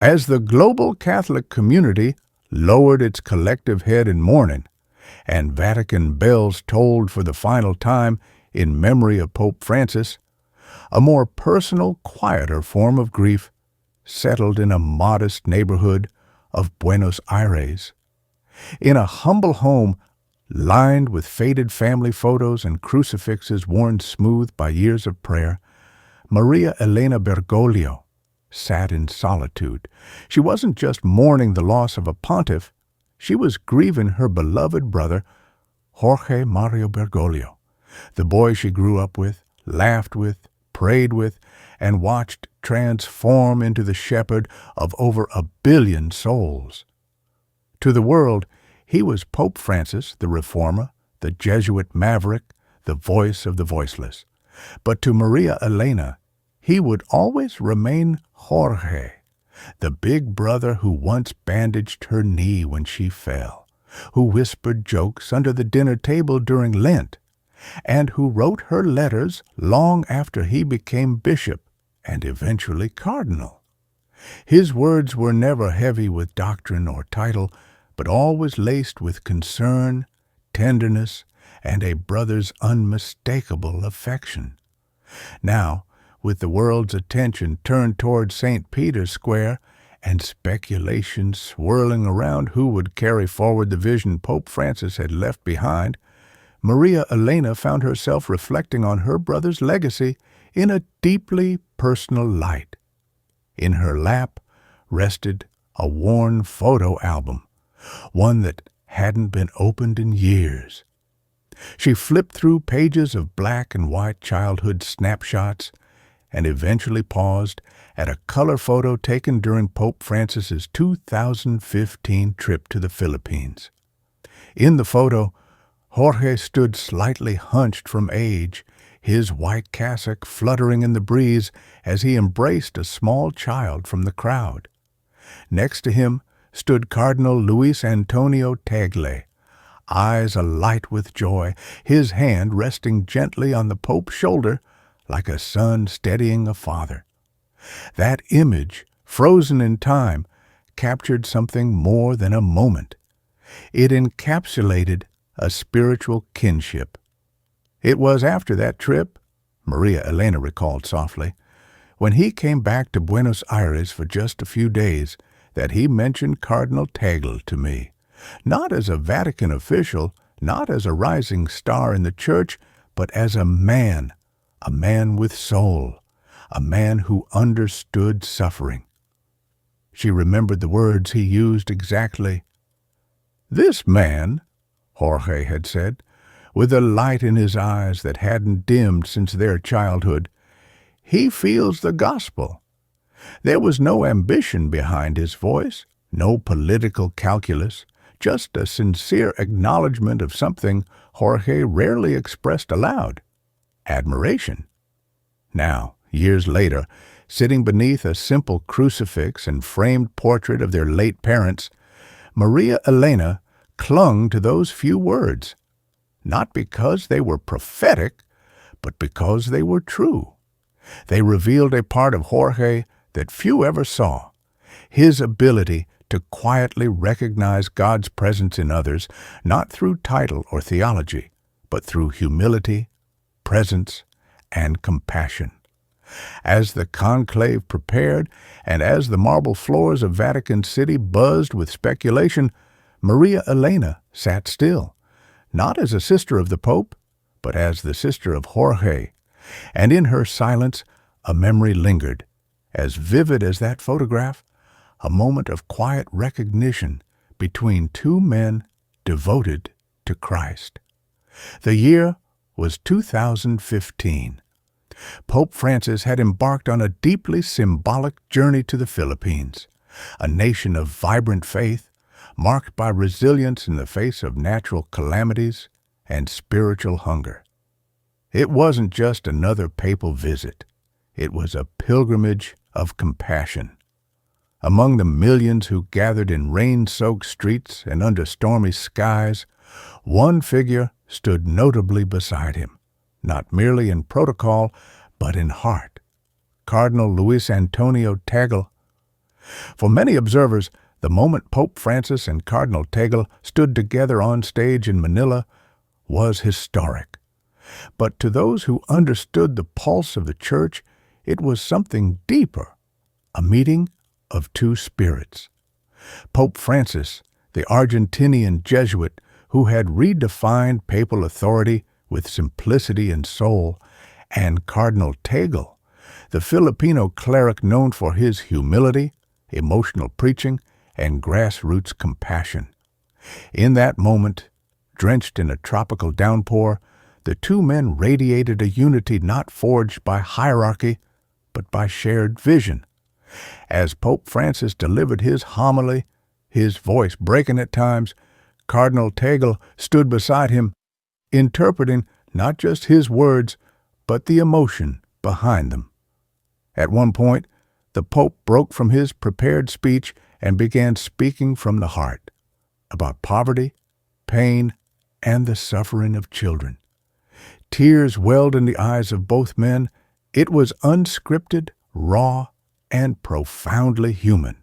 As the global Catholic community lowered its collective head in mourning, and Vatican bells tolled for the final time in memory of Pope Francis, a more personal, quieter form of grief settled in a modest neighborhood of Buenos Aires. In a humble home lined with faded family photos and crucifixes worn smooth by years of prayer, Maria Elena Bergoglio sat in solitude. She wasn't just mourning the loss of a pontiff, she was grieving her beloved brother, Jorge Mario Bergoglio, the boy she grew up with, laughed with, prayed with, and watched transform into the shepherd of over 1 billion souls. To the world, he was Pope Francis, the reformer, the Jesuit maverick, the voice of the voiceless. But to Maria Elena, he would always remain Jorge, the big brother who once bandaged her knee when she fell, who whispered jokes under the dinner table during Lent, and who wrote her letters long after he became bishop and eventually cardinal. His words were never heavy with doctrine or title, but always laced with concern, tenderness, and a brother's unmistakable affection. Now, with the world's attention turned toward St. Peter's Square and speculation swirling around who would carry forward the vision Pope Francis had left behind, Maria Elena found herself reflecting on her brother's legacy in a deeply personal light. In her lap rested a worn photo album, one that hadn't been opened in years. She flipped through pages of black and white childhood snapshots and eventually paused at a color photo taken during Pope Francis's 2015 trip to the Philippines. In the photo, Jorge stood slightly hunched from age, his white cassock fluttering in the breeze as he embraced a small child from the crowd. Next to him stood Cardinal Luis Antonio Tagle, eyes alight with joy, his hand resting gently on the Pope's shoulder like a son steadying a father. That image, frozen in time, captured something more than a moment. It encapsulated a spiritual kinship. It was after that trip, Maria Elena recalled softly, when he came back to Buenos Aires for just a few days, that he mentioned Cardinal Tagle to me, not as a Vatican official, not as a rising star in the church, but as a man with soul, a man who understood suffering. She remembered the words he used exactly. "This man," Jorge had said, with a light in his eyes that hadn't dimmed since their childhood, "he feels the gospel." There was no ambition behind his voice, no political calculus, just a sincere acknowledgement of something Jorge rarely expressed aloud: admiration. Now, years later, sitting beneath a simple crucifix and framed portrait of their late parents, Maria Elena clung to those few words, not because they were prophetic, but because they were true. They revealed a part of Jorge that few ever saw, his ability to quietly recognize God's presence in others, not through title or theology, but through humility, presence, and compassion. As the conclave prepared, and as the marble floors of Vatican City buzzed with speculation, Maria Elena sat still, not as a sister of the Pope, but as the sister of Jorge, and in her silence a memory lingered, as vivid as that photograph, a moment of quiet recognition between two men devoted to Christ. The year was 2015. Pope Francis had embarked on a deeply symbolic journey to the Philippines, a nation of vibrant faith, marked by resilience in the face of natural calamities and spiritual hunger. It wasn't just another papal visit. It was a pilgrimage of compassion. Among the millions who gathered in rain-soaked streets and under stormy skies, one figure stood notably beside him, not merely in protocol, but in heart: Cardinal Luis Antonio Tagle. For many observers, the moment Pope Francis and Cardinal Tagle stood together on stage in Manila was historic. But to those who understood the pulse of the Church, it was something deeper, a meeting of two spirits. Pope Francis, the Argentinian Jesuit who had redefined papal authority with simplicity and soul, and Cardinal Tagle, the Filipino cleric known for his humility, emotional preaching, and grassroots compassion. In that moment, drenched in a tropical downpour, the two men radiated a unity not forged by hierarchy, but by shared vision. As Pope Francis delivered his homily, his voice breaking at times, Cardinal Tagle stood beside him, interpreting not just his words, but the emotion behind them. At one point, the Pope broke from his prepared speech and began speaking from the heart about poverty, pain, and the suffering of children. Tears welled in the eyes of both men. It was unscripted, raw, and profoundly human.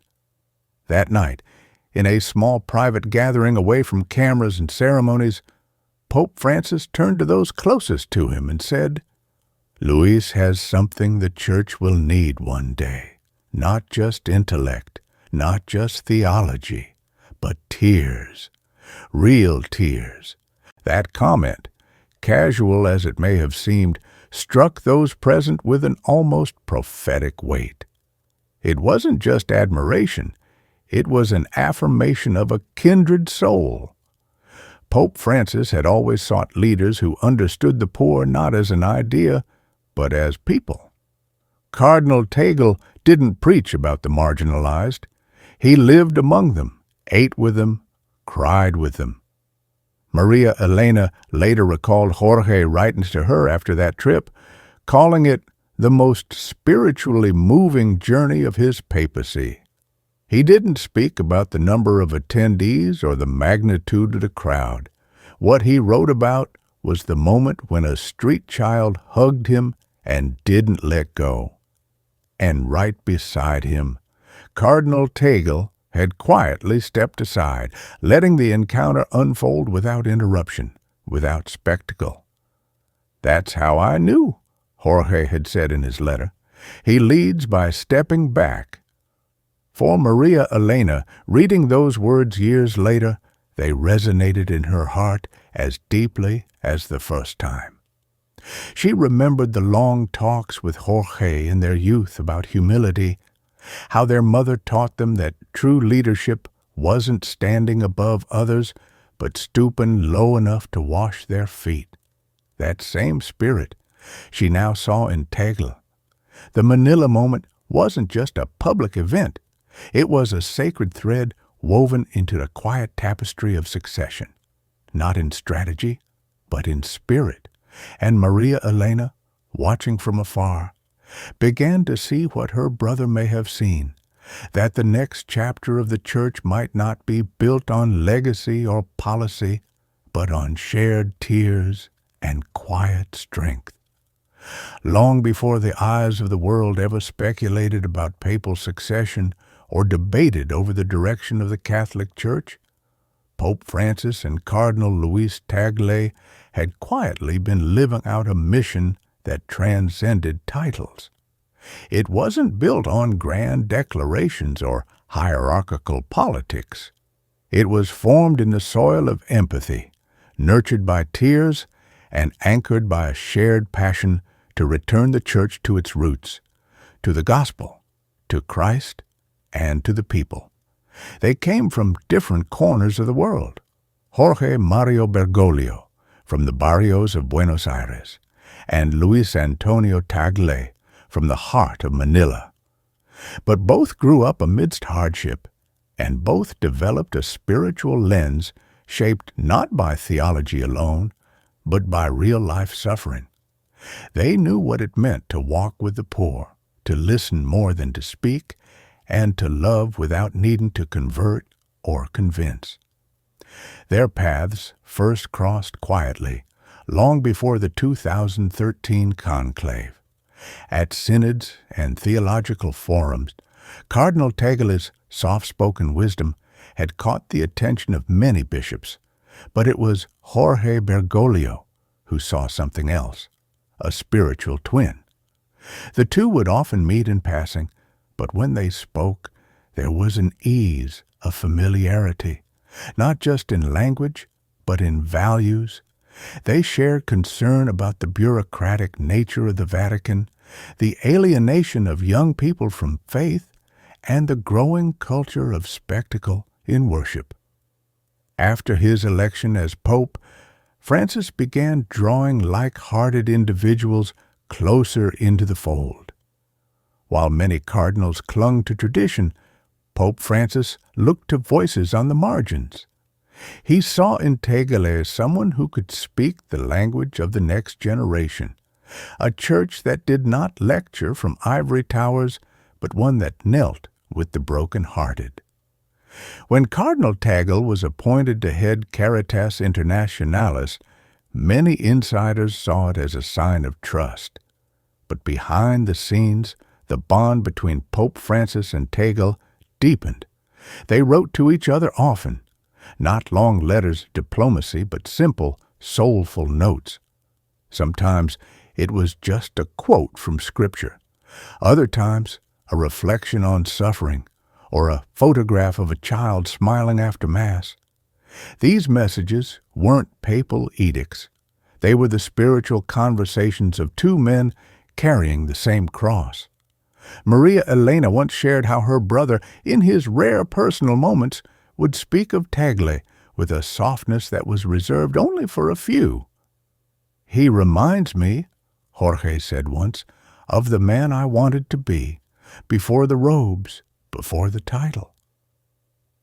That night, in a small private gathering away from cameras and ceremonies, Pope Francis turned to those closest to him and said, "Luis has something the Church will need one day. Not just intellect, not just theology, but tears. Real tears." That comment, casual as it may have seemed, struck those present with an almost prophetic weight. It wasn't just admiration, it was an affirmation of a kindred soul. Pope Francis had always sought leaders who understood the poor not as an idea, but as people. Cardinal Tagle didn't preach about the marginalized. He lived among them, ate with them, cried with them. Maria Elena later recalled Jorge writing to her after that trip, calling it the most spiritually moving journey of his papacy. He didn't speak about the number of attendees or the magnitude of the crowd. What he wrote about was the moment when a street child hugged him and didn't let go. And right beside him, Cardinal Tagle had quietly stepped aside, letting the encounter unfold without interruption, without spectacle. "That's how I knew," Jorge had said in his letter. "He leads by stepping back." For Maria Elena, reading those words years later, they resonated in her heart as deeply as the first time. She remembered the long talks with Jorge in their youth about humility, how their mother taught them that true leadership wasn't standing above others, but stooping low enough to wash their feet. That same spirit she now saw in Tagle. The Manila moment wasn't just a public event. It was a sacred thread woven into the quiet tapestry of succession, not in strategy, but in spirit. And Maria Elena, watching from afar, began to see what her brother may have seen, that the next chapter of the Church might not be built on legacy or policy, but on shared tears and quiet strength. Long before the eyes of the world ever speculated about papal succession or debated over the direction of the Catholic Church, Pope Francis and Cardinal Luis Tagle had quietly been living out a mission that transcended titles. It wasn't built on grand declarations or hierarchical politics. It was formed in the soil of empathy, nurtured by tears, and anchored by a shared passion to return the Church to its roots, to the gospel, to Christ, and to the people. They came from different corners of the world. Jorge Mario Bergoglio, from the barrios of Buenos Aires, and Luis Antonio Tagle, from the heart of Manila. But both grew up amidst hardship, and both developed a spiritual lens shaped not by theology alone, but by real-life suffering. They knew what it meant to walk with the poor, to listen more than to speak, and to love without needing to convert or convince. Their paths first crossed quietly, long before the 2013 conclave. At synods and theological forums, Cardinal Tagle's soft-spoken wisdom had caught the attention of many bishops, but it was Jorge Bergoglio who saw something else, a spiritual twin. The two would often meet in passing, but when they spoke, there was an ease, a familiarity, not just in language, but in values. They shared concern about the bureaucratic nature of the Vatican, the alienation of young people from faith, and the growing culture of spectacle in worship. After his election as Pope, Francis began drawing like-hearted individuals closer into the fold. While many cardinals clung to tradition, Pope Francis looked to voices on the margins. He saw in Tagle someone who could speak the language of the next generation, a church that did not lecture from ivory towers, but one that knelt with the broken-hearted. When Cardinal Tagle was appointed to head Caritas Internationalis, many insiders saw it as a sign of trust. But behind the scenes, the bond between Pope Francis and Tagle deepened. They wrote to each other often, not long letters of diplomacy, but simple, soulful notes. Sometimes it was just a quote from Scripture. Other times, a reflection on suffering, or a photograph of a child smiling after Mass. These messages weren't papal edicts. They were the spiritual conversations of two men carrying the same cross. Maria Elena once shared how her brother, in his rare personal moments, would speak of Tagle with a softness that was reserved only for a few. "He reminds me," Jorge said once, "of the man I wanted to be, before the robes, before the title."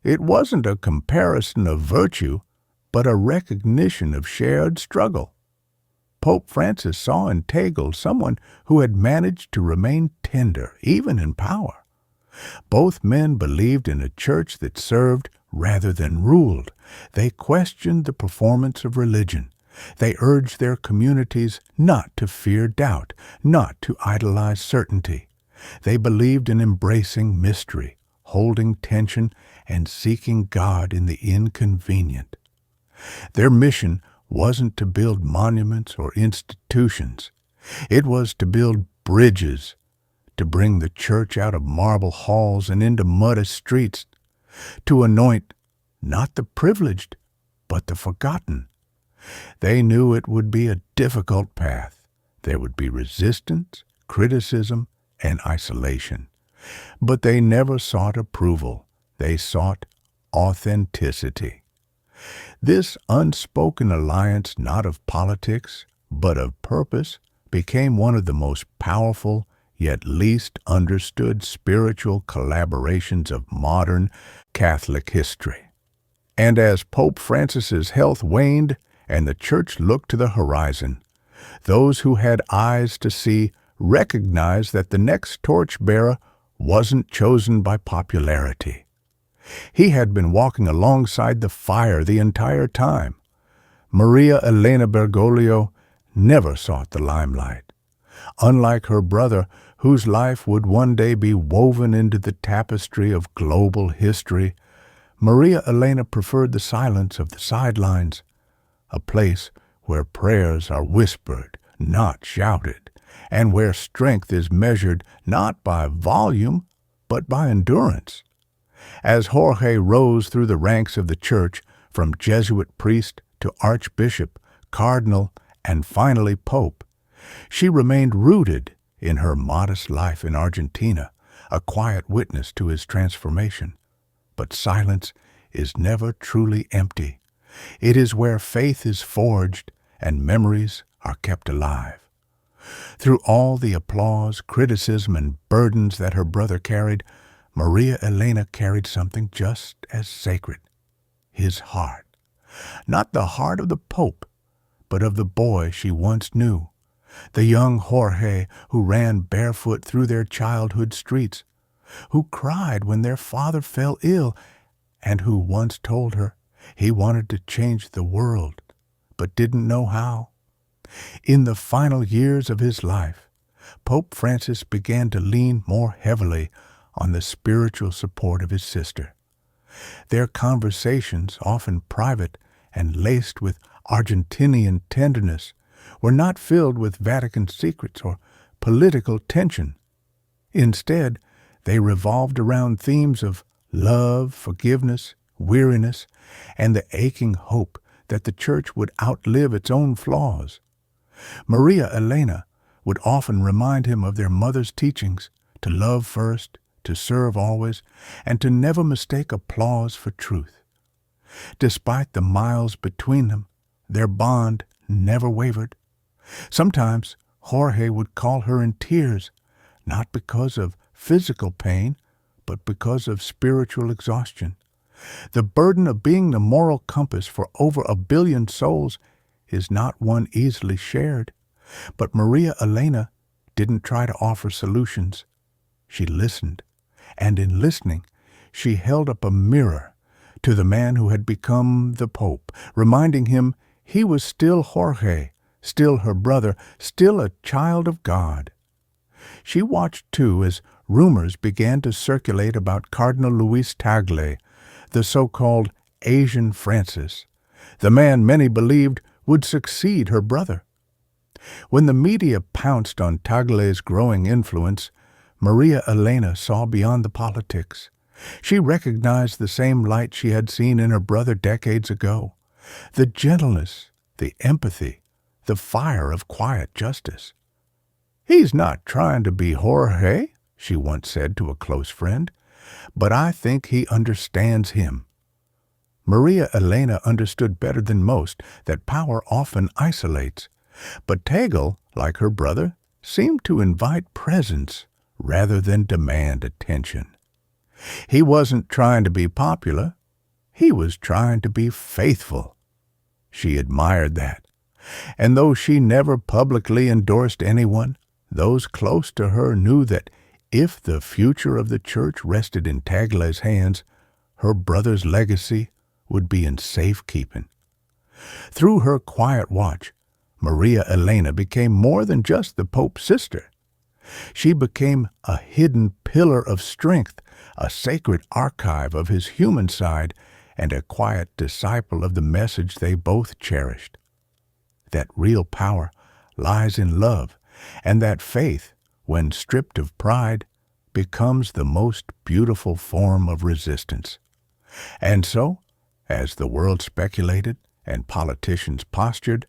It wasn't a comparison of virtue, but a recognition of shared struggle. Pope Francis saw in Tagle someone who had managed to remain tender, even in power. Both men believed in a church that served rather than ruled. They questioned the performance of religion. They urged their communities not to fear doubt, not to idolize certainty. They believed in embracing mystery, holding tension, and seeking God in the inconvenient. Their mission wasn't to build monuments or institutions. It was to build bridges, to bring the church out of marble halls and into muddy streets, to anoint not the privileged, but the forgotten. They knew it would be a difficult path. There would be resistance, criticism, and isolation. But they never sought approval. They sought authenticity. This unspoken alliance, not of politics, but of purpose, became one of the most powerful yet least understood spiritual collaborations of modern Catholic history. And as Pope Francis's health waned and the Church looked to the horizon, those who had eyes to see recognized that the next torchbearer wasn't chosen by popularity. He had been walking alongside the fire the entire time. Maria Elena Bergoglio never sought the limelight. Unlike her brother, whose life would one day be woven into the tapestry of global history, Maria Elena preferred the silence of the sidelines, a place where prayers are whispered, not shouted, and where strength is measured not by volume, but by endurance. As Jorge rose through the ranks of the Church, from Jesuit priest to archbishop, cardinal, and finally pope, she remained rooted in her modest life in Argentina, a quiet witness to his transformation. But silence is never truly empty. It is where faith is forged and memories are kept alive. Through all the applause, criticism, and burdens that her brother carried, Maria Elena carried something just as sacred, his heart. Not the heart of the Pope, but of the boy she once knew, the young Jorge who ran barefoot through their childhood streets, who cried when their father fell ill, and who once told her he wanted to change the world, but didn't know how. In the final years of his life, Pope Francis began to lean more heavily on the spiritual support of his sister. Their conversations, often private and laced with Argentinian tenderness, were not filled with Vatican secrets or political tension. Instead, they revolved around themes of love, forgiveness, weariness, and the aching hope that the Church would outlive its own flaws. Maria Elena would often remind him of their mother's teachings to love first, to serve always, and to never mistake applause for truth. Despite the miles between them, their bond never wavered. Sometimes Jorge would call her in tears, not because of physical pain, but because of spiritual exhaustion. The burden of being the moral compass for over 1 billion souls is not one easily shared. But Maria Elena didn't try to offer solutions. She listened, and in listening, she held up a mirror to the man who had become the Pope, reminding him he was still Jorge, still her brother, still a child of God. She watched, too, as rumors began to circulate about Cardinal Luis Tagle, the so-called Asian Francis, the man many believed would succeed her brother. When the media pounced on Tagle's growing influence, Maria Elena saw beyond the politics. She recognized the same light she had seen in her brother decades ago, the gentleness, the empathy, the fire of quiet justice. "He's not trying to be Jorge," she once said to a close friend, "but I think he understands him." Maria Elena understood better than most that power often isolates, but Tagle, like her brother, seemed to invite presence rather than demand attention. He wasn't trying to be popular. He was trying to be faithful. She admired that. And though she never publicly endorsed anyone, those close to her knew that if the future of the Church rested in Tagle's hands, her brother's legacy would be in safekeeping. Through her quiet watch, Maria Elena became more than just the Pope's sister. She became a hidden pillar of strength, a sacred archive of his human side, and a quiet disciple of the message they both cherished. That real power lies in love, and that faith, when stripped of pride, becomes the most beautiful form of resistance. And so, as the world speculated and politicians postured,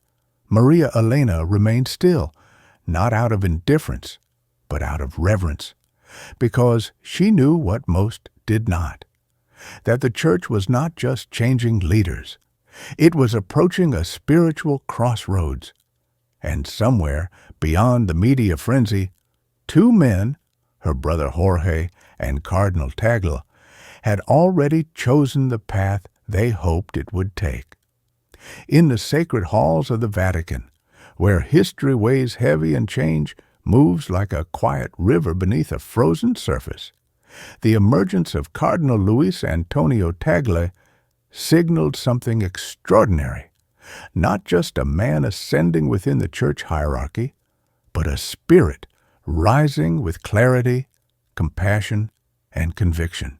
Maria Elena remained still, not out of indifference, but out of reverence, because she knew what most did not, that the Church was not just changing leaders. It was approaching a spiritual crossroads, and somewhere beyond the media frenzy, two men, her brother Jorge and Cardinal Tagle, had already chosen the path they hoped it would take. In the sacred halls of the Vatican, where history weighs heavy and change moves like a quiet river beneath a frozen surface, the emergence of Cardinal Luis Antonio Tagle signaled something extraordinary. Not just a man ascending within the Church hierarchy, but a spirit rising with clarity, compassion, and conviction.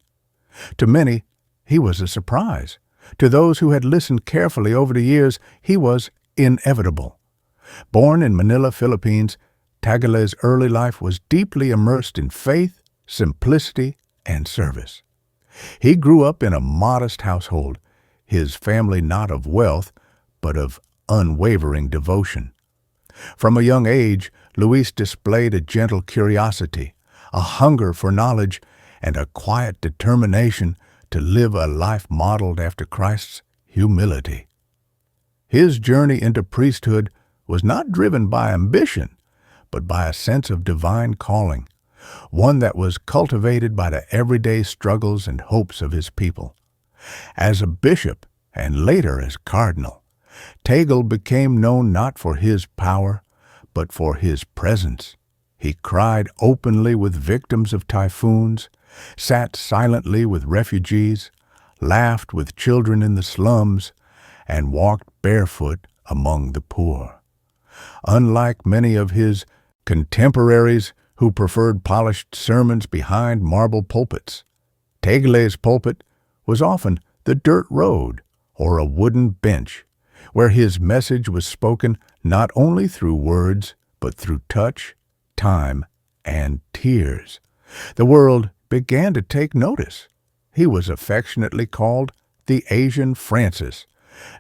To many, he was a surprise. To those who had listened carefully over the years, he was inevitable. Born in Manila, Philippines, Tagle's early life was deeply immersed in faith, simplicity, and service. He grew up in a modest household, his family not of wealth, but of unwavering devotion. From a young age, Luis displayed a gentle curiosity, a hunger for knowledge, and a quiet determination to live a life modeled after Christ's humility. His journey into priesthood was not driven by ambition, but by a sense of divine calling, one that was cultivated by the everyday struggles and hopes of his people. As a bishop, and later as cardinal, Tagle became known not for his power, but for his presence. He cried openly with victims of typhoons, sat silently with refugees, laughed with children in the slums, and walked barefoot among the poor. Unlike many of his contemporaries who preferred polished sermons behind marble pulpits. Tagle's pulpit was often the dirt road or a wooden bench, where his message was spoken not only through words, but through touch, time, and tears. The world began to take notice. He was affectionately called the Asian Francis,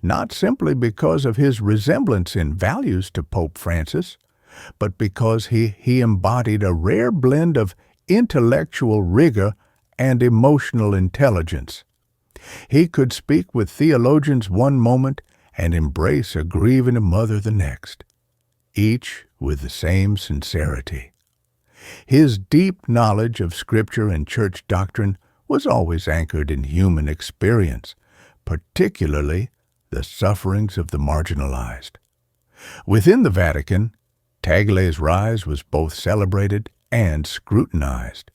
not simply because of his resemblance in values to Pope Francis, but because he embodied a rare blend of intellectual rigor and emotional intelligence. He could speak with theologians one moment and embrace a grieving mother the next, each with the same sincerity. His deep knowledge of Scripture and church doctrine was always anchored in human experience, particularly the sufferings of the marginalized. Within the Vatican, Tagle's rise was both celebrated and scrutinized.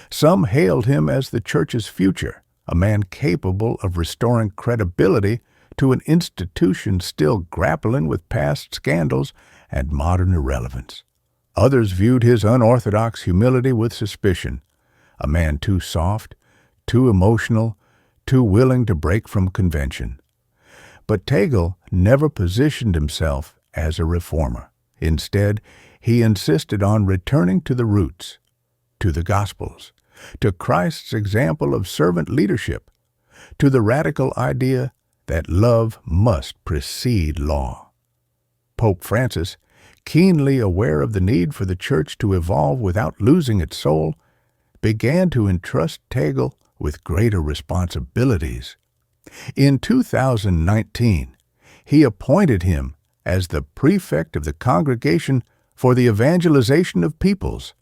Some hailed him as the Church's future, a man capable of restoring credibility to an institution still grappling with past scandals and modern irrelevance. Others viewed his unorthodox humility with suspicion, a man too soft, too emotional, too willing to break from convention. But Tagle never positioned himself as a reformer. Instead, he insisted on returning to the roots, to the Gospels, to Christ's example of servant leadership, to the radical idea that love must precede law. Pope Francis, keenly aware of the need for the Church to evolve without losing its soul, began to entrust Tagle with greater responsibilities. In 2019, he appointed him as the prefect of the Congregation for the Evangelization of Peoples,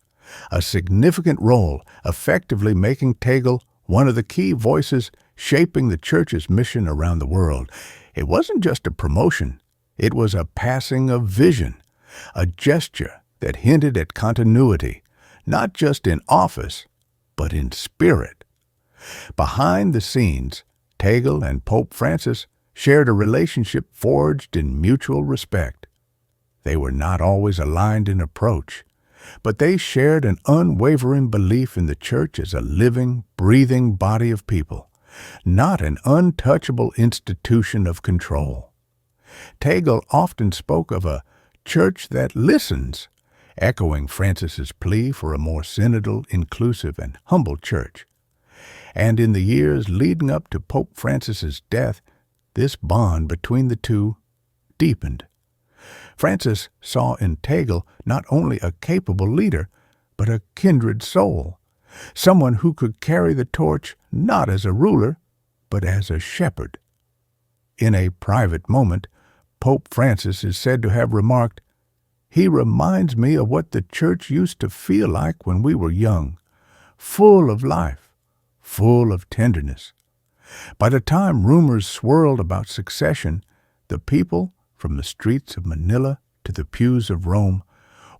a significant role effectively making Tagle one of the key voices shaping the Church's mission around the world. It wasn't just a promotion, it was a passing of vision, a gesture that hinted at continuity, not just in office, but in spirit. Behind the scenes, Tagle and Pope Francis shared a relationship forged in mutual respect. They were not always aligned in approach, but they shared an unwavering belief in the Church as a living, breathing body of people, not an untouchable institution of control. Tagle often spoke of a church that listens, echoing Francis's plea for a more synodal, inclusive, and humble church. And in the years leading up to Pope Francis's death, this bond between the two deepened. Francis saw in Tagle not only a capable leader, but a kindred soul, someone who could carry the torch not as a ruler, but as a shepherd. In a private moment, Pope Francis is said to have remarked, "He reminds me of what the Church used to feel like when we were young, full of life, full of tenderness." By the time rumors swirled about succession, the people, from the streets of Manila to the pews of Rome,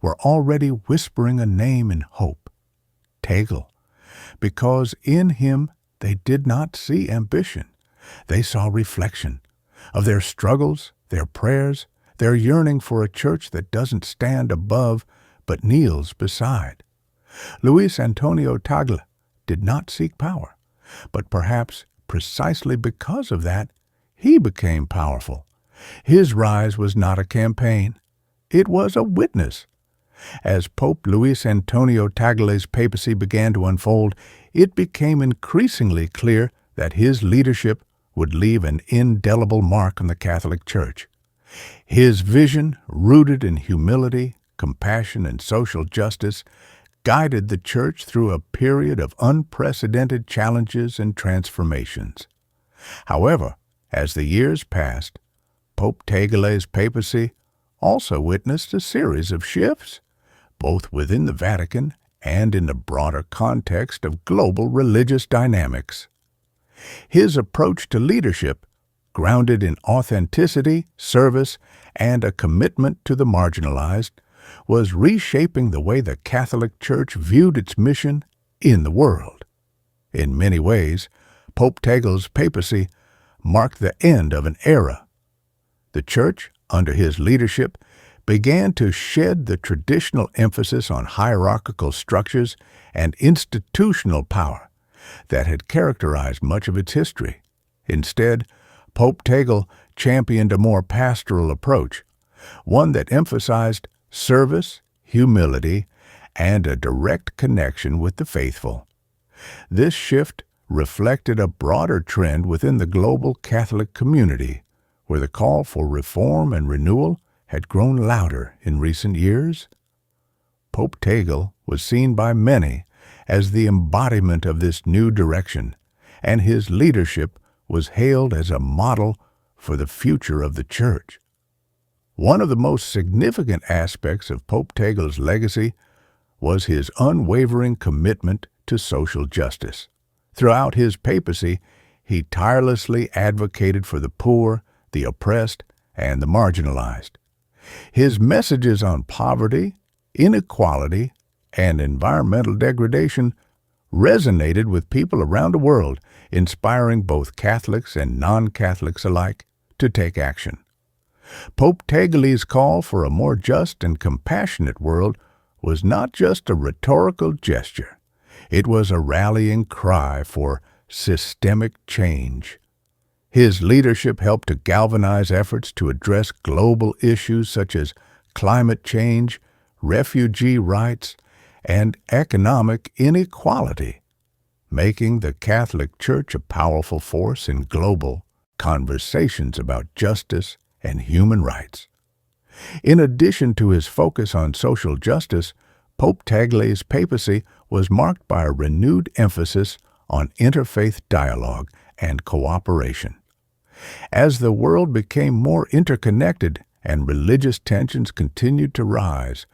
were already whispering a name in hope, Tagle, because in him they did not see ambition. They saw reflection of their struggles, their prayers, their yearning for a church that doesn't stand above but kneels beside. Luis Antonio Tagle did not seek power, but perhaps precisely because of that, he became powerful. His rise was not a campaign. It was a witness. As Pope Luis Antonio Tagle's papacy began to unfold, it became increasingly clear that his leadership would leave an indelible mark on the Catholic Church. His vision, rooted in humility, compassion, and social justice, guided the Church through a period of unprecedented challenges and transformations. However, as the years passed, Pope Tagle's papacy also witnessed a series of shifts, both within the Vatican and in the broader context of global religious dynamics. His approach to leadership, grounded in authenticity, service, and a commitment to the marginalized, was reshaping the way the Catholic Church viewed its mission in the world. In many ways, Pope Tagle's papacy marked the end of an era. The Church, under his leadership, began to shed the traditional emphasis on hierarchical structures and institutional power that had characterized much of its history. Instead, Pope Tagle championed a more pastoral approach, one that emphasized service, humility, and a direct connection with the faithful. This shift reflected a broader trend within the global Catholic community, where the call for reform and renewal had grown louder in recent years. Pope Tagle was seen by many as the embodiment of this new direction, and his leadership was hailed as a model for the future of the Church. One of the most significant aspects of Pope Tagle's legacy was his unwavering commitment to social justice. Throughout his papacy, he tirelessly advocated for the poor, the oppressed, and the marginalized. His messages on poverty, inequality, and environmental degradation resonated with people around the world, inspiring both Catholics and non-Catholics alike to take action. Pope Tagle's call for a more just and compassionate world was not just a rhetorical gesture. It was a rallying cry for systemic change. His leadership helped to galvanize efforts to address global issues such as climate change, refugee rights, and economic inequality, making the Catholic Church a powerful force in global conversations about justice and human rights. In addition to his focus on social justice, Pope Tagle's papacy was marked by a renewed emphasis on interfaith dialogue and cooperation. As the world became more interconnected and religious tensions continued to rise,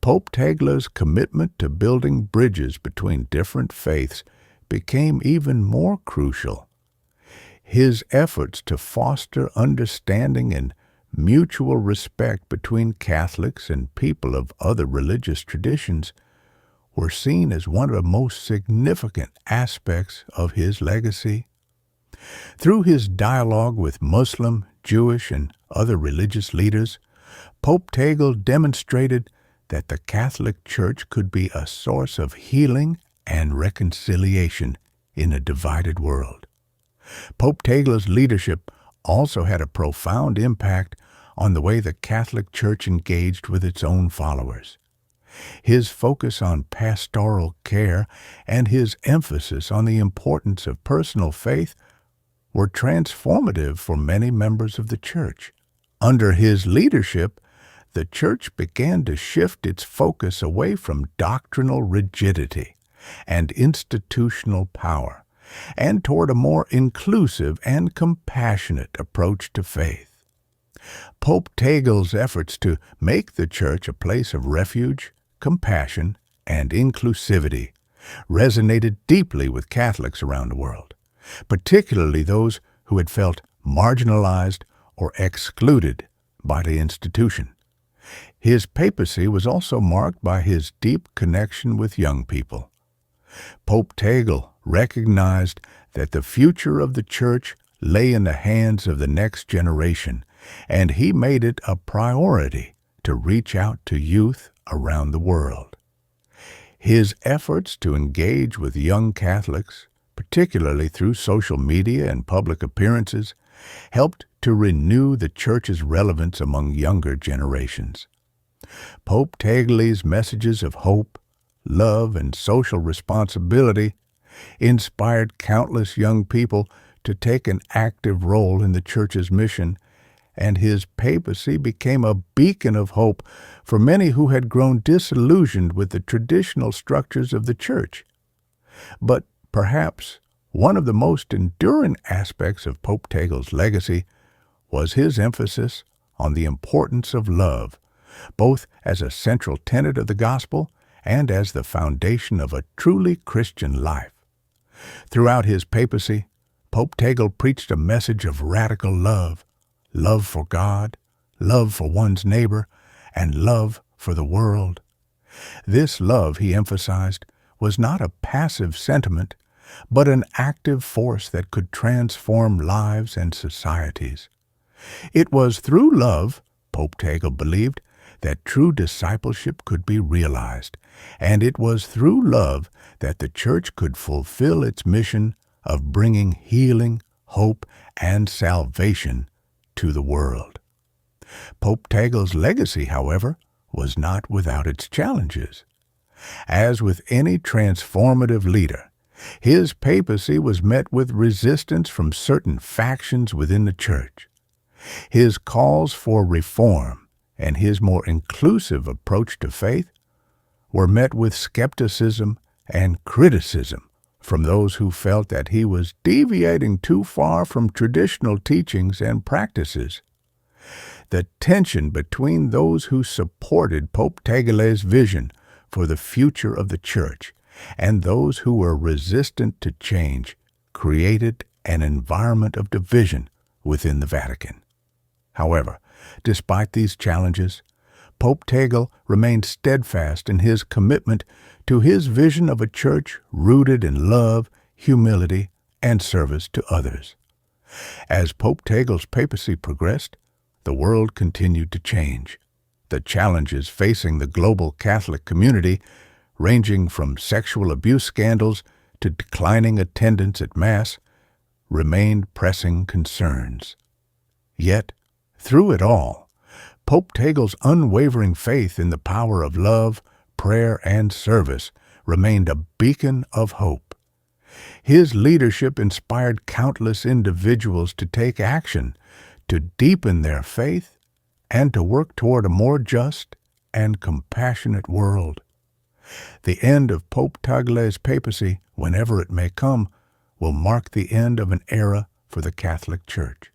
Pope Tagle's commitment to building bridges between different faiths became even more crucial. His efforts to foster understanding and mutual respect between Catholics and people of other religious traditions were seen as one of the most significant aspects of his legacy. Through his dialogue with Muslim, Jewish, and other religious leaders, Pope Tagle demonstrated that the Catholic Church could be a source of healing and reconciliation in a divided world. Pope Tagle's leadership also had a profound impact on the way the Catholic Church engaged with its own followers. His focus on pastoral care and his emphasis on the importance of personal faith were transformative for many members of the Church. Under his leadership, the Church began to shift its focus away from doctrinal rigidity and institutional power, and toward a more inclusive and compassionate approach to faith. Pope Tagle's efforts to make the Church a place of refuge, compassion, and inclusivity resonated deeply with Catholics around the world, particularly those who had felt marginalized or excluded by the institution. His papacy was also marked by his deep connection with young people. Pope Tagle recognized that the future of the Church lay in the hands of the next generation, and he made it a priority to reach out to youth around the world. His efforts to engage with young Catholics, particularly through social media and public appearances, helped to renew the Church's relevance among younger generations. Pope Tagle's messages of hope, love, and social responsibility inspired countless young people to take an active role in the Church's mission, and his papacy became a beacon of hope for many who had grown disillusioned with the traditional structures of the Church. But perhaps one of the most enduring aspects of Pope Tagle's legacy was his emphasis on the importance of love, both as a central tenet of the gospel and as the foundation of a truly Christian life. Throughout his papacy, Pope Tagle preached a message of radical love, love for God, love for one's neighbor, and love for the world. This love, he emphasized, was not a passive sentiment, but an active force that could transform lives and societies. It was through love, Pope Tagle believed, that true discipleship could be realized, and it was through love that the church could fulfill its mission of bringing healing, hope, and salvation to the world. Pope Tagle's legacy, however, was not without its challenges. As with any transformative leader, his papacy was met with resistance from certain factions within the church. His calls for reform and his more inclusive approach to faith were met with skepticism and criticism from those who felt that he was deviating too far from traditional teachings and practices. The tension between those who supported Pope Tagle's vision for the future of the church and those who were resistant to change created an environment of division within the Vatican. However, despite these challenges, Pope Tagle remained steadfast in his commitment to his vision of a church rooted in love, humility, and service to others. As Pope Tagle's papacy progressed, the world continued to change. The challenges facing the global Catholic community, ranging from sexual abuse scandals to declining attendance at Mass, remained pressing concerns. Yet, through it all, Pope Tagle's unwavering faith in the power of love, prayer, and service remained a beacon of hope. His leadership inspired countless individuals to take action, to deepen their faith, and to work toward a more just and compassionate world. The end of Pope Tagle's papacy, whenever it may come, will mark the end of an era for the Catholic Church.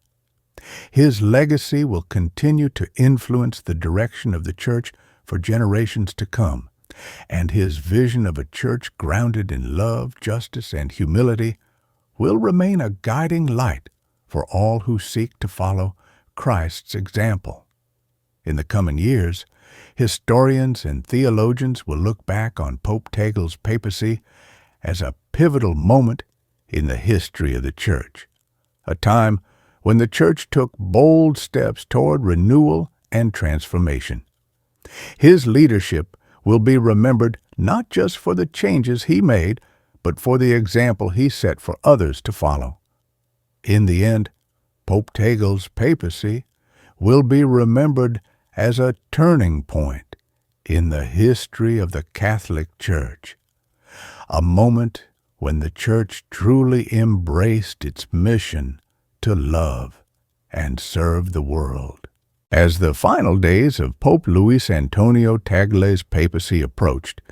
His legacy will continue to influence the direction of the Church for generations to come, and his vision of a church grounded in love, justice, and humility will remain a guiding light for all who seek to follow Christ's example. In the coming years, historians and theologians will look back on Pope Tagle's papacy as a pivotal moment in the history of the Church, a time when the Church took bold steps toward renewal and transformation. His leadership will be remembered not just for the changes he made, but for the example he set for others to follow. In the end, Pope Tagle's papacy will be remembered as a turning point in the history of the Catholic Church, a moment when the Church truly embraced its mission to love and serve the world. As the final days of Pope Luis Antonio Tagle's papacy approached,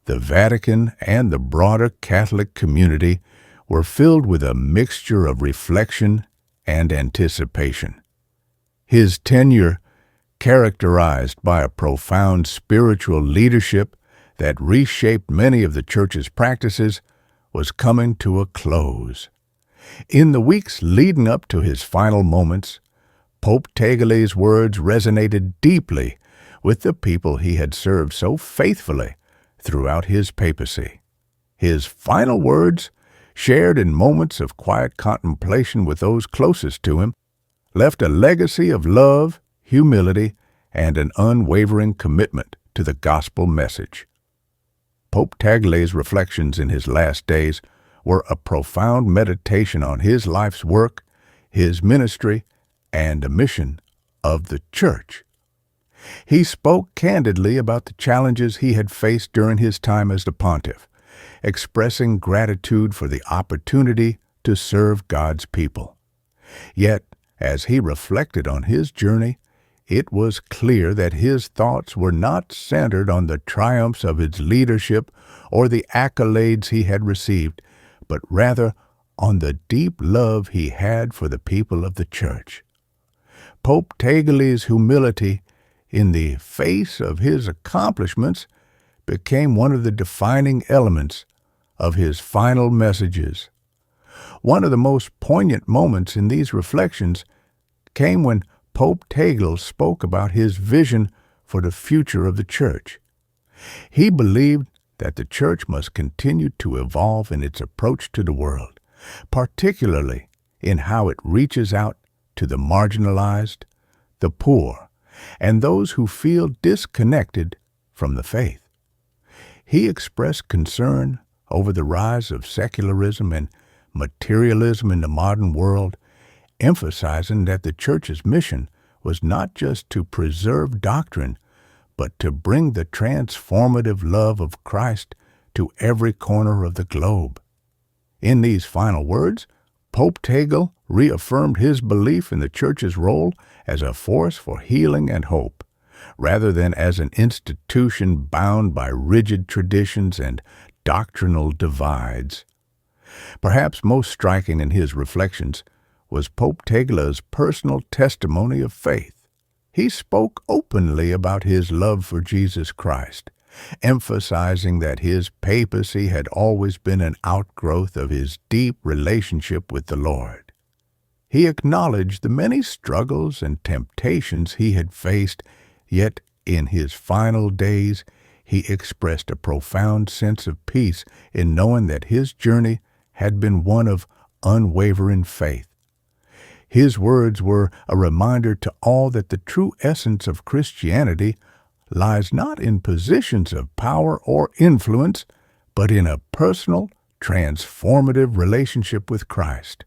the Vatican and the broader Catholic community were filled with a mixture of reflection and anticipation. His tenure, characterized by a profound spiritual leadership that reshaped many of the Church's practices, was coming to a close. In the weeks leading up to his final moments, Pope Tagle's words resonated deeply with the people he had served so faithfully throughout his papacy. His final words, shared in moments of quiet contemplation with those closest to him, left a legacy of love, humility, and an unwavering commitment to the gospel message. Pope Tagle's reflections in his last days were a profound meditation on his life's work, his ministry, and the mission of the Church. He spoke candidly about the challenges he had faced during his time as the pontiff, expressing gratitude for the opportunity to serve God's people. Yet, as he reflected on his journey, it was clear that his thoughts were not centered on the triumphs of his leadership or the accolades he had received, but rather on the deep love he had for the people of the Church. Pope Tagle's humility in the face of his accomplishments became one of the defining elements of his final messages. One of the most poignant moments in these reflections came when Pope Tagle spoke about his vision for the future of the Church. He believed that the Church must continue to evolve in its approach to the world, particularly in how it reaches out to the marginalized, the poor, and those who feel disconnected from the faith. He expressed concern over the rise of secularism and materialism in the modern world, emphasizing that the church's mission was not just to preserve doctrine, but to bring the transformative love of Christ to every corner of the globe. In these final words, Pope Tagle reaffirmed his belief in the church's role as a force for healing and hope, rather than as an institution bound by rigid traditions and doctrinal divides. Perhaps most striking in his reflections was Pope Tagle's personal testimony of faith. He spoke openly about his love for Jesus Christ, emphasizing that his papacy had always been an outgrowth of his deep relationship with the Lord. He acknowledged the many struggles and temptations he had faced, yet in his final days he expressed a profound sense of peace in knowing that his journey had been one of unwavering faith. His words were a reminder to all that the true essence of Christianity lies not in positions of power or influence, but in a personal, transformative relationship with Christ,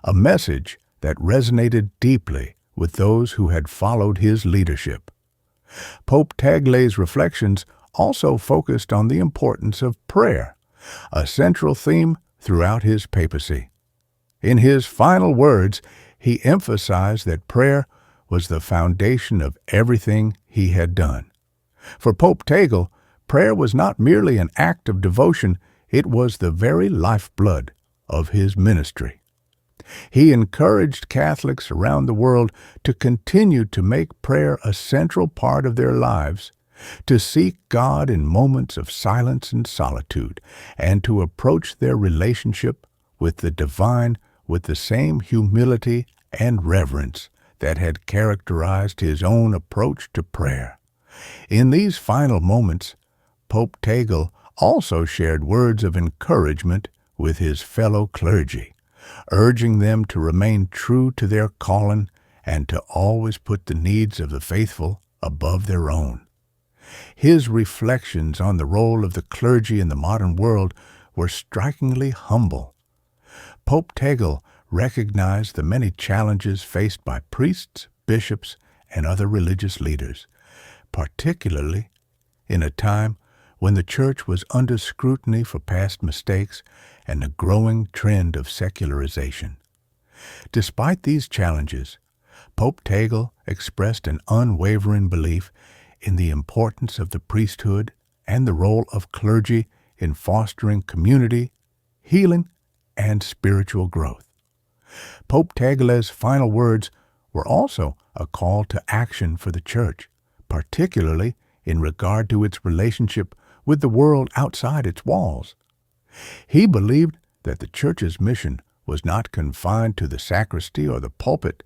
a message that resonated deeply with those who had followed his leadership. Pope Tagle's reflections also focused on the importance of prayer, a central theme throughout his papacy. In his final words, he emphasized that prayer was the foundation of everything he had done. For Pope Tagle, prayer was not merely an act of devotion, it was the very lifeblood of his ministry. He encouraged Catholics around the world to continue to make prayer a central part of their lives, to seek God in moments of silence and solitude, and to approach their relationship with the divine with the same humility and reverence that had characterized his own approach to prayer. In these final moments, Pope Tagle also shared words of encouragement with his fellow clergy, urging them to remain true to their calling and to always put the needs of the faithful above their own. His reflections on the role of the clergy in the modern world were strikingly humble. Pope Tagle recognized the many challenges faced by priests, bishops, and other religious leaders, particularly in a time when the Church was under scrutiny for past mistakes and the growing trend of secularization. Despite these challenges, Pope Tagle expressed an unwavering belief in the importance of the priesthood and the role of clergy in fostering community, healing, and spiritual growth. Pope Tagle's final words were also a call to action for the Church, particularly in regard to its relationship with the world outside its walls. He believed that the Church's mission was not confined to the sacristy or the pulpit,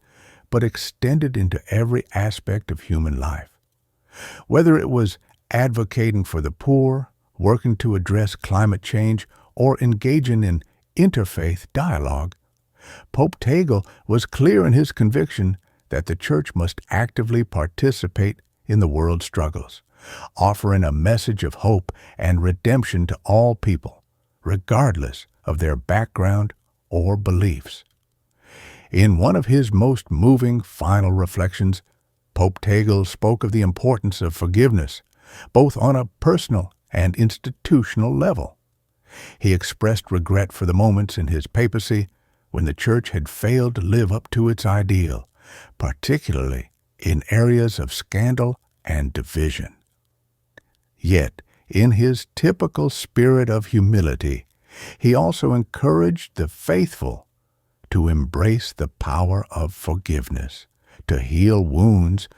but extended into every aspect of human life. Whether it was advocating for the poor, working to address climate change, or engaging in interfaith dialogue, Pope Tagle was clear in his conviction that the Church must actively participate in the world's struggles, offering a message of hope and redemption to all people, regardless of their background or beliefs. In one of his most moving final reflections, Pope Tagle spoke of the importance of forgiveness, both on a personal and institutional level. He expressed regret for the moments in his papacy when the Church had failed to live up to its ideal, particularly in areas of scandal and division. Yet, in his typical spirit of humility, he also encouraged the faithful to embrace the power of forgiveness, to heal wounds,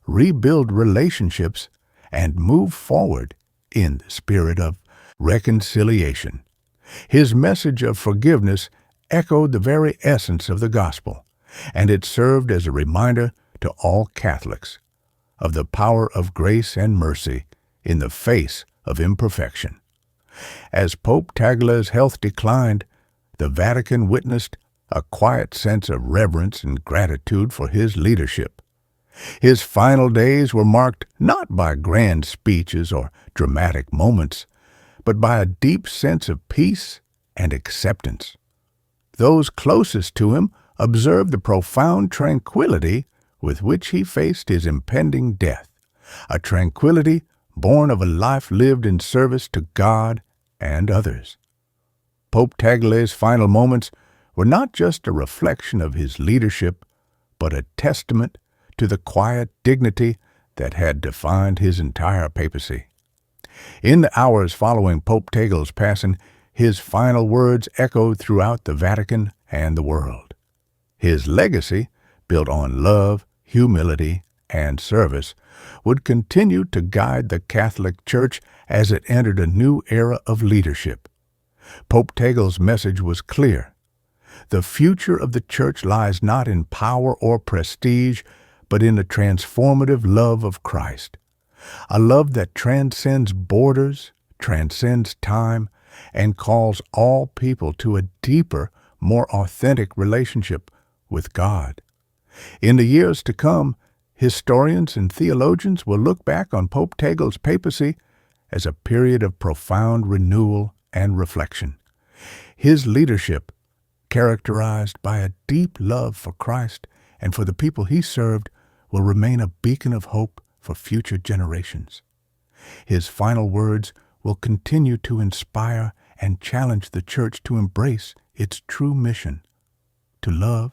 rebuild relationships, and move forward in the spirit of reconciliation. His message of forgiveness echoed the very essence of the gospel, and it served as a reminder to all Catholics of the power of grace and mercy in the face of imperfection. As Pope Tagle's health declined, the Vatican witnessed a quiet sense of reverence and gratitude for his leadership. His final days were marked not by grand speeches or dramatic moments, but by a deep sense of peace and acceptance. Those closest to him observed the profound tranquility with which he faced his impending death, a tranquility born of a life lived in service to God and others. Pope Tagle's final moments were not just a reflection of his leadership, but a testament to the quiet dignity that had defined his entire papacy. In the hours following Pope Tagle's passing, his final words echoed throughout the Vatican and the world. His legacy, built on love, humility, and service, would continue to guide the Catholic Church as it entered a new era of leadership. Pope Tagle's message was clear. The future of the Church lies not in power or prestige, but in the transformative love of Christ, a love that transcends borders, transcends time, and calls all people to a deeper, more authentic relationship with God. In the years to come, historians and theologians will look back on Pope Tagle's papacy as a period of profound renewal and reflection. His leadership, characterized by a deep love for Christ and for the people he served, will remain a beacon of hope for future generations. His final words will continue to inspire and challenge the Church to embrace its true mission, to love,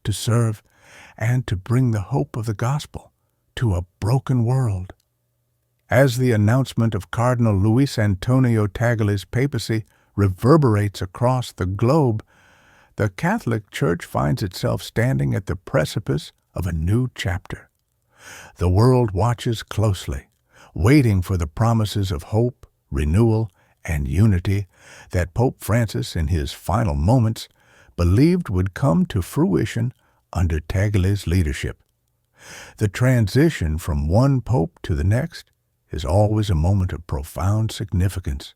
to serve, and to bring the hope of the gospel to a broken world. As the announcement of Cardinal Luis Antonio Tagle's papacy reverberates across the globe, the Catholic Church finds itself standing at the precipice of a new chapter. The world watches closely, waiting for the promises of hope, renewal, and unity that Pope Francis, in his final moments, believed would come to fruition under Tagle's leadership. The transition from one pope to the next is always a moment of profound significance,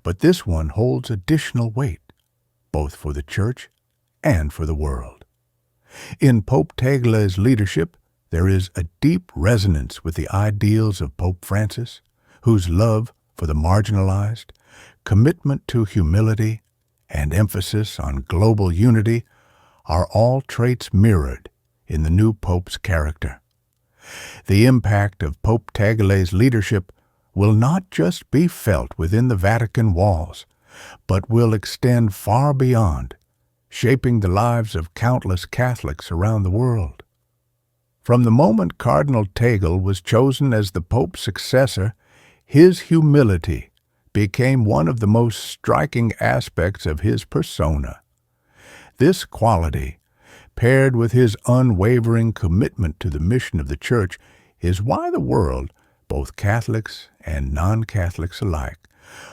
but this one holds additional weight, both for the Church and for the world. In Pope Tagle's leadership, there is a deep resonance with the ideals of Pope Francis, whose love for the marginalized, commitment to humility, and emphasis on global unity are all traits mirrored in the new Pope's character. The impact of Pope Tagle's leadership will not just be felt within the Vatican walls, but will extend far beyond, shaping the lives of countless Catholics around the world. From the moment Cardinal Tagle was chosen as the Pope's successor, his humility became one of the most striking aspects of his persona. This quality, paired with his unwavering commitment to the mission of the Church, is why the world, both Catholics and non-Catholics alike,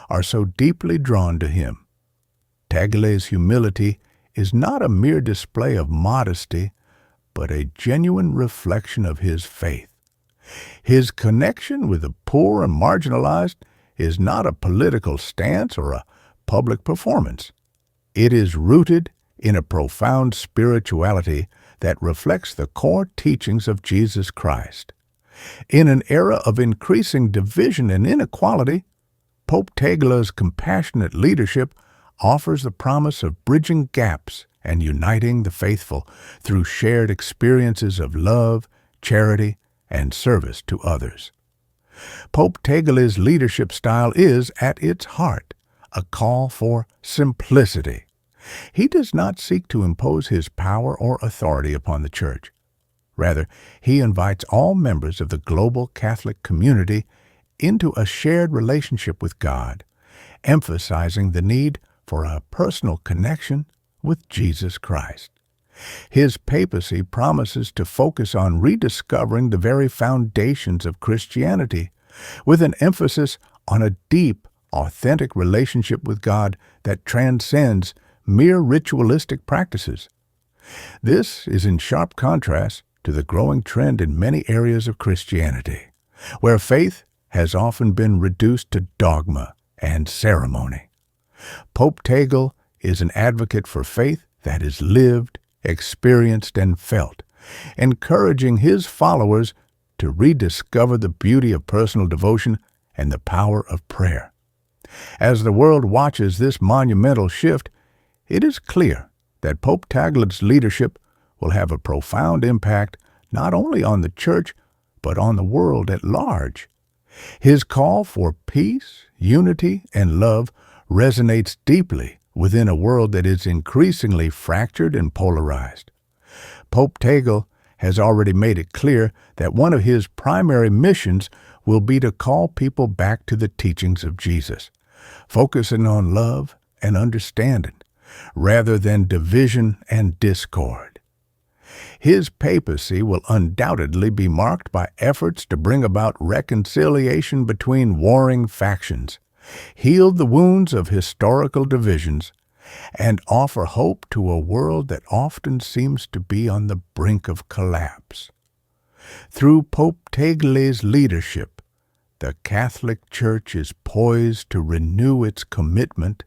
are so deeply drawn to him. Tagle's humility is not a mere display of modesty, but a genuine reflection of his faith. His connection with the poor and marginalized is not a political stance or a public performance. It is rooted in a profound spirituality that reflects the core teachings of Jesus Christ. In an era of increasing division and inequality, Pope Tagle's compassionate leadership offers the promise of bridging gaps and uniting the faithful through shared experiences of love, charity, and service to others. Pope Tagle's leadership style is, at its heart, a call for simplicity. He does not seek to impose his power or authority upon the Church. Rather, he invites all members of the global Catholic community into a shared relationship with God, emphasizing the need for a personal connection with Jesus Christ. His papacy promises to focus on rediscovering the very foundations of Christianity, with an emphasis on a deep, authentic relationship with God that transcends mere ritualistic practices. This is in sharp contrast to the growing trend in many areas of Christianity, where faith has often been reduced to dogma and ceremony. Pope Tagle is an advocate for faith that is lived, experienced, and felt, encouraging his followers to rediscover the beauty of personal devotion and the power of prayer. As the world watches this monumental shift, it is clear that Pope Tagle's leadership will have a profound impact not only on the Church, but on the world at large. His call for peace, unity, and love resonates deeply within a world that is increasingly fractured and polarized. Pope Tagle has already made it clear that one of his primary missions will be to call people back to the teachings of Jesus, focusing on love and understanding, rather than division and discord. His papacy will undoubtedly be marked by efforts to bring about reconciliation between warring factions, heal the wounds of historical divisions, and offer hope to a world that often seems to be on the brink of collapse. Through Pope Tagle's leadership, the Catholic Church is poised to renew its commitment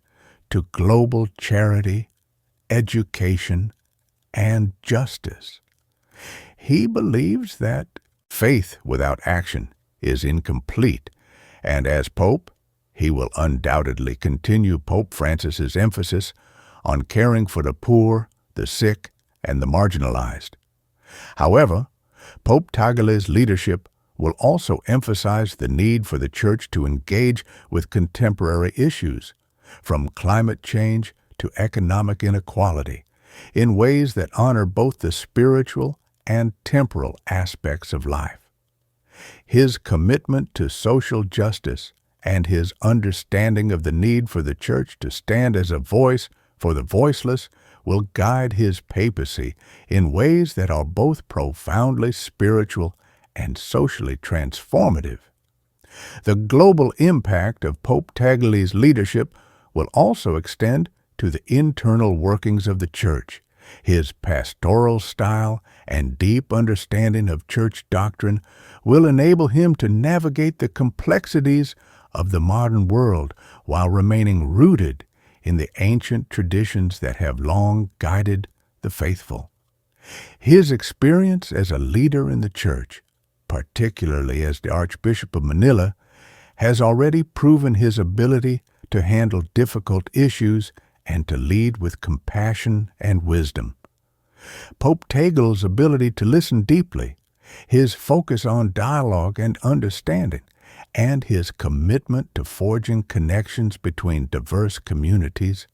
to global charity, education, and justice. He believes that faith without action is incomplete, and as Pope, he will undoubtedly continue Pope Francis's emphasis on caring for the poor, the sick, and the marginalized. However, Pope Tagle's leadership will also emphasize the need for the Church to engage with contemporary issues, from climate change to economic inequality, in ways that honor both the spiritual and temporal aspects of life. His commitment to social justice and his understanding of the need for the Church to stand as a voice for the voiceless will guide his papacy in ways that are both profoundly spiritual and socially transformative. The global impact of Pope Tagle's leadership will also extend to the internal workings of the Church. His pastoral style and deep understanding of Church doctrine will enable him to navigate the complexities of the modern world while remaining rooted in the ancient traditions that have long guided the faithful. His experience as a leader in the Church, particularly as the Archbishop of Manila, has already proven his ability to handle difficult issues and to lead with compassion and wisdom. Pope Tagle's ability to listen deeply, his focus on dialogue and understanding, and his commitment to forging connections between diverse communities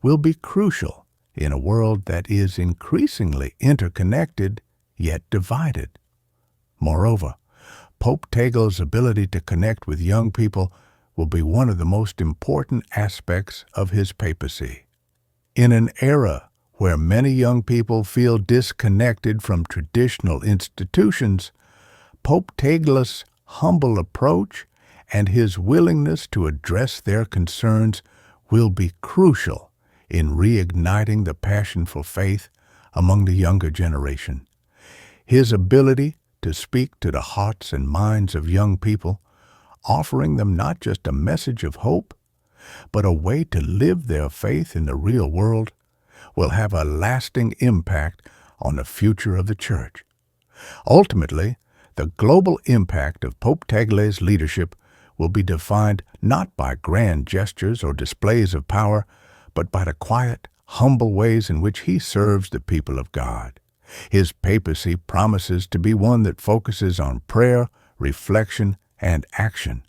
will be crucial in a world that is increasingly interconnected yet divided. Moreover, Pope Tagle's ability to connect with young people will be one of the most important aspects of his papacy. In an era where many young people feel disconnected from traditional institutions, Pope Tagle's humble approach and his willingness to address their concerns will be crucial in reigniting the passion for faith among the younger generation. His ability to speak to the hearts and minds of young people, offering them not just a message of hope, but a way to live their faith in the real world, will have a lasting impact on the future of the Church. Ultimately, the global impact of Pope Tagle's leadership will be defined not by grand gestures or displays of power, but by the quiet, humble ways in which he serves the people of God. His papacy promises to be one that focuses on prayer, reflection, and action,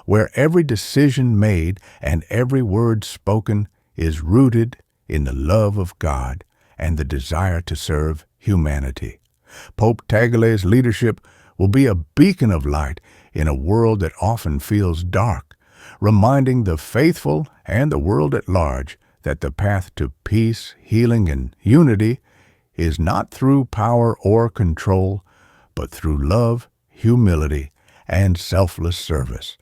where every decision made and every word spoken is rooted in the love of God and the desire to serve humanity. Pope Tagle's leadership will be a beacon of light in a world that often feels dark, reminding the faithful and the world at large that the path to peace, healing, and unity is not through power or control, but through love, humility, and selfless service.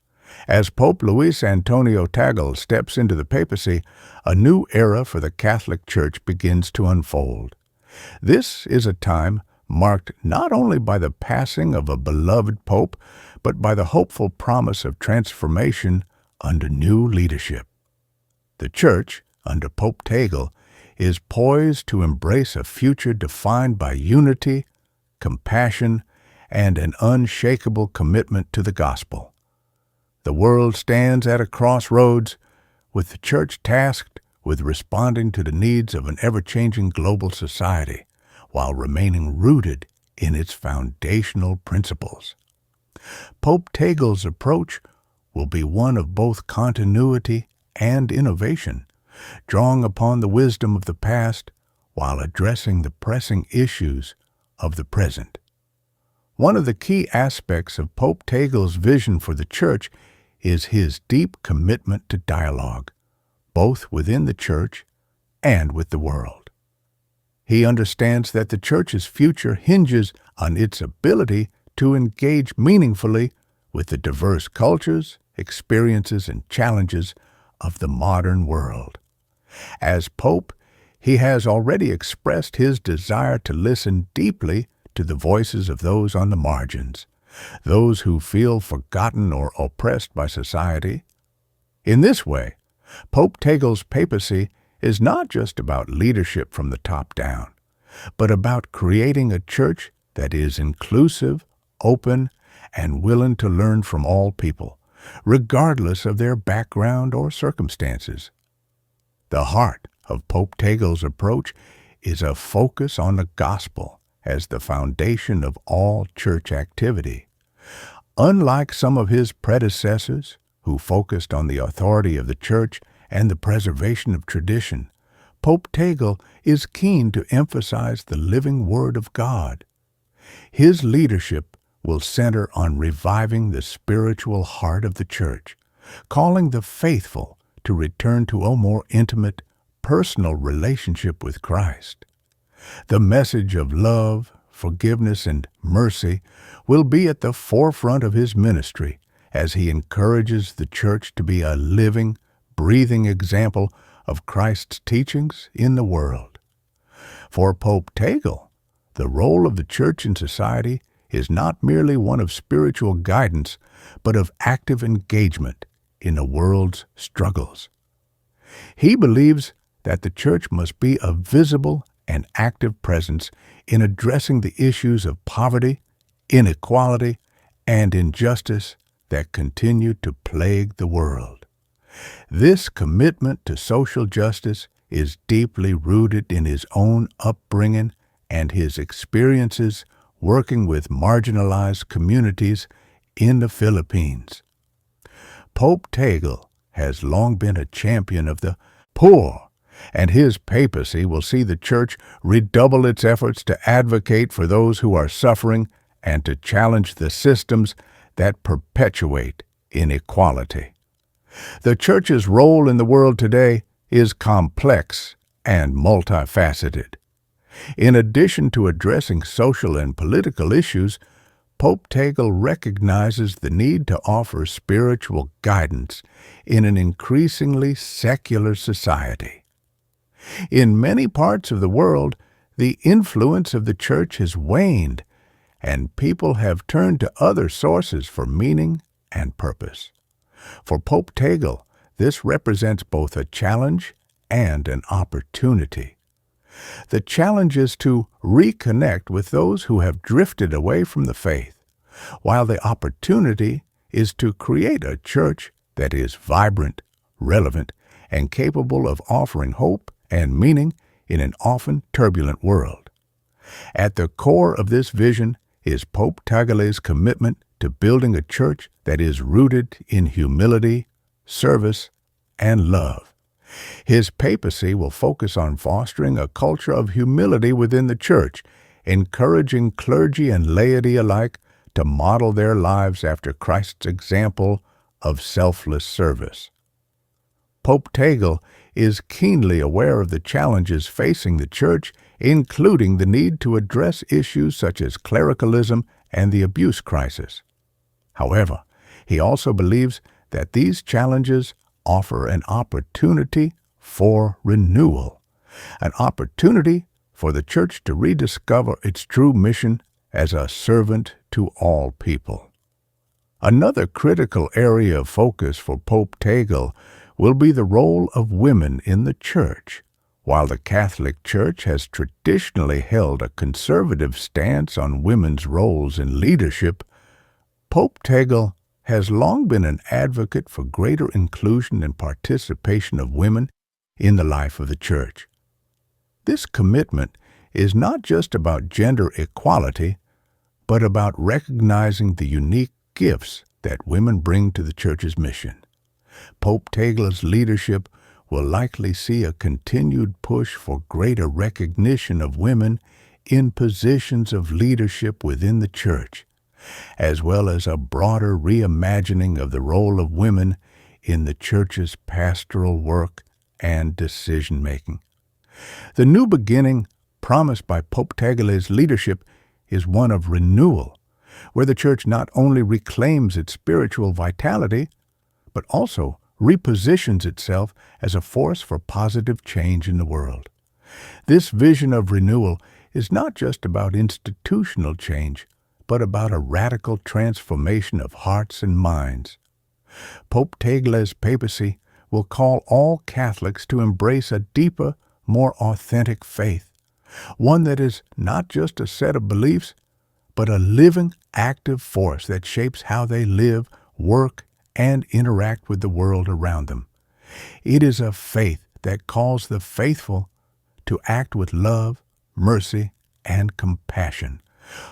As Pope Luis Antonio Tagle steps into the papacy, a new era for the Catholic Church begins to unfold. This is a time marked not only by the passing of a beloved pope, but by the hopeful promise of transformation under new leadership. The Church, under Pope Tagle, is poised to embrace a future defined by unity, compassion, and an unshakable commitment to the gospel. The world stands at a crossroads, with the church tasked with responding to the needs of an ever-changing global society while remaining rooted in its foundational principles. Pope Tagle's approach will be one of both continuity and innovation, drawing upon the wisdom of the past while addressing the pressing issues of the present. One of the key aspects of Pope Tagle's vision for the church is his deep commitment to dialogue, both within the church and with the world. He understands that the church's future hinges on its ability to engage meaningfully with the diverse cultures, experiences, and challenges of the modern world. As Pope, he has already expressed his desire to listen deeply to the voices of those on the margins, those who feel forgotten or oppressed by society. In this way, Pope Tagle's papacy is not just about leadership from the top down, but about creating a church that is inclusive, open, and willing to learn from all people, regardless of their background or circumstances. The heart of Pope Tagle's approach is a focus on the gospel as the foundation of all church activity. Unlike some of his predecessors, who focused on the authority of the church and the preservation of tradition, Pope Tagle is keen to emphasize the living Word of God. His leadership will center on reviving the spiritual heart of the church, calling the faithful to return to a more intimate, personal relationship with Christ. The message of love, forgiveness, and mercy will be at the forefront of his ministry as he encourages the church to be a living, breathing example of Christ's teachings in the world. For Pope Tagle, the role of the church in society is not merely one of spiritual guidance, but of active engagement in the world's struggles. He believes that the church must be a visible and active presence in addressing the issues of poverty, inequality, and injustice that continue to plague the world. This commitment to social justice is deeply rooted in his own upbringing and his experiences working with marginalized communities in the Philippines. Pope Tagle has long been a champion of the poor, and his papacy will see the church redouble its efforts to advocate for those who are suffering and to challenge the systems that perpetuate inequality. The church's role in the world today is complex and multifaceted. In addition to addressing social and political issues, Pope Tagle recognizes the need to offer spiritual guidance in an increasingly secular society. In many parts of the world, the influence of the church has waned, and people have turned to other sources for meaning and purpose. For Pope Tagle, this represents both a challenge and an opportunity. The challenge is to reconnect with those who have drifted away from the faith, while the opportunity is to create a church that is vibrant, relevant, and capable of offering hope and meaning in an often turbulent world. At the core of this vision is Pope Tagle's commitment to building a church that is rooted in humility, service, and love. His papacy will focus on fostering a culture of humility within the church, encouraging clergy and laity alike to model their lives after Christ's example of selfless service. Pope Tagle is keenly aware of the challenges facing the church, including the need to address issues such as clericalism and the abuse crisis. However, he also believes that these challenges offer an opportunity for renewal, an opportunity for the church to rediscover its true mission as a servant to all people. Another critical area of focus for Pope Tagle will be the role of women in the church, While the Catholic Church has traditionally held a conservative stance on women's roles in leadership, Pope Tagle has long been an advocate for greater inclusion and participation of women in the life of the Church. This commitment is not just about gender equality, but about recognizing the unique gifts that women bring to the Church's mission. Pope Tagle's leadership will likely see a continued push for greater recognition of women in positions of leadership within the Church, as well as a broader reimagining of the role of women in the Church's pastoral work and decision-making. The new beginning promised by Pope Tagle's leadership is one of renewal, where the Church not only reclaims its spiritual vitality, but also repositions itself as a force for positive change in the world. This vision of renewal is not just about institutional change, but about a radical transformation of hearts and minds. Pope Tagle's papacy will call all Catholics to embrace a deeper, more authentic faith, one that is not just a set of beliefs, but a living, active force that shapes how they live, work, and interact with the world around them. It is a faith that calls the faithful to act with love, mercy, and compassion,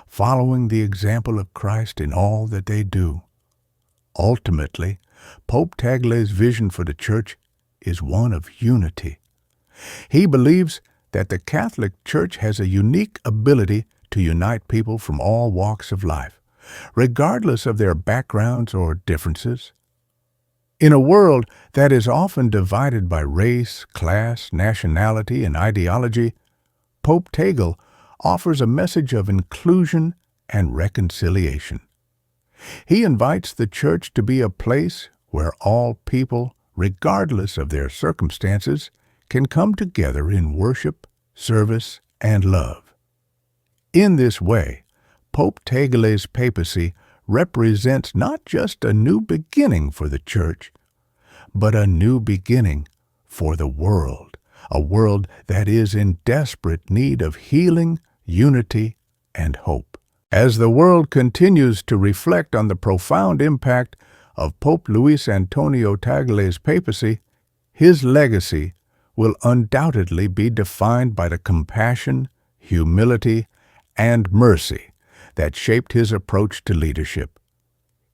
following the example of Christ in all that they do. Ultimately, Pope Tagle's vision for the Church is one of unity. He believes that the Catholic Church has a unique ability to unite people from all walks of life, regardless of their backgrounds or differences. In a world that is often divided by race, class, nationality, and ideology, Pope Tagle offers a message of inclusion and reconciliation. He invites the Church to be a place where all people, regardless of their circumstances, can come together in worship, service, and love. In this way, Pope Tagle's papacy represents not just a new beginning for the Church, but a new beginning for the world, a world that is in desperate need of healing, unity, and hope. As the world continues to reflect on the profound impact of Pope Luis Antonio Tagle's papacy, his legacy will undoubtedly be defined by the compassion, humility, and mercy that shaped his approach to leadership.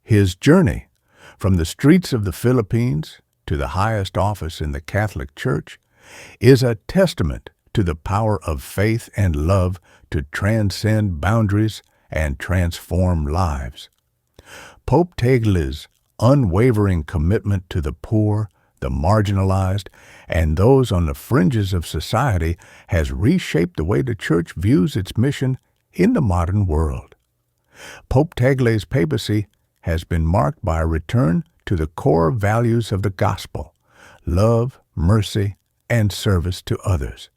His journey from the streets of the Philippines to the highest office in the Catholic Church is a testament to the power of faith and love to transcend boundaries and transform lives. Pope Tagle's unwavering commitment to the poor, the marginalized, and those on the fringes of society has reshaped the way the Church views its mission in the modern world. Pope Tagle's papacy has been marked by a return to the core values of the gospel: love, mercy, and service to others.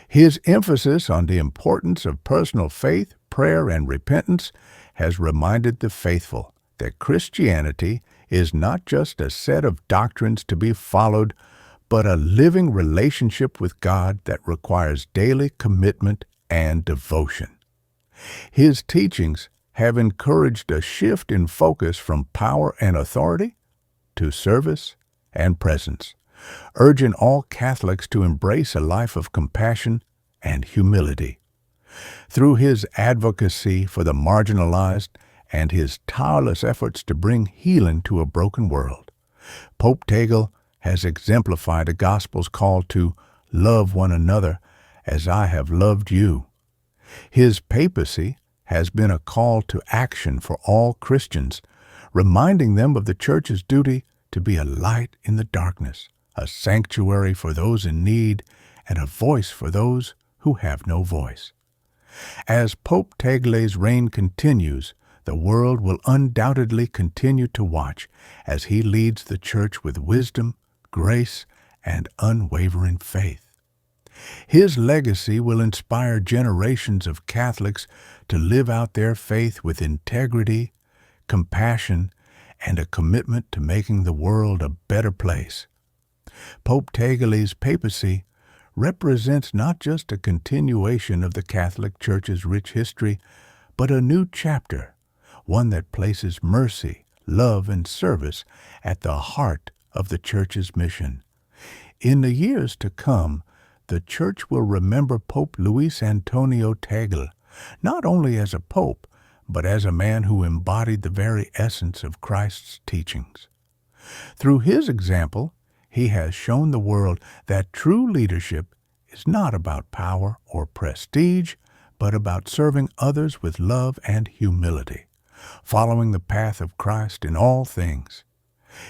His emphasis on the importance of personal faith, prayer, and repentance has reminded the faithful that Christianity is not just a set of doctrines to be followed, but a living relationship with God that requires daily commitment and devotion. His teachings have encouraged a shift in focus from power and authority to service and presence, urging all Catholics to embrace a life of compassion and humility. Through his advocacy for the marginalized and his tireless efforts to bring healing to a broken world, Pope Tagle has exemplified the gospel's call to love one another as I have loved you. His papacy has been a call to action for all Christians, reminding them of the Church's duty to be a light in the darkness, a sanctuary for those in need, and a voice for those who have no voice. As Pope Tagle's reign continues, the world will undoubtedly continue to watch as he leads the Church with wisdom, grace, and unwavering faith. His legacy will inspire generations of Catholics to live out their faith with integrity, compassion, and a commitment to making the world a better place. Pope Tagle's papacy represents not just a continuation of the Catholic Church's rich history, but a new chapter, one that places mercy, love, and service at the heart of the Church's mission. In the years to come, the Church will remember Pope Luis Antonio Tagle, not only as a pope, but as a man who embodied the very essence of Christ's teachings. Through his example, he has shown the world that true leadership is not about power or prestige, but about serving others with love and humility, following the path of Christ in all things.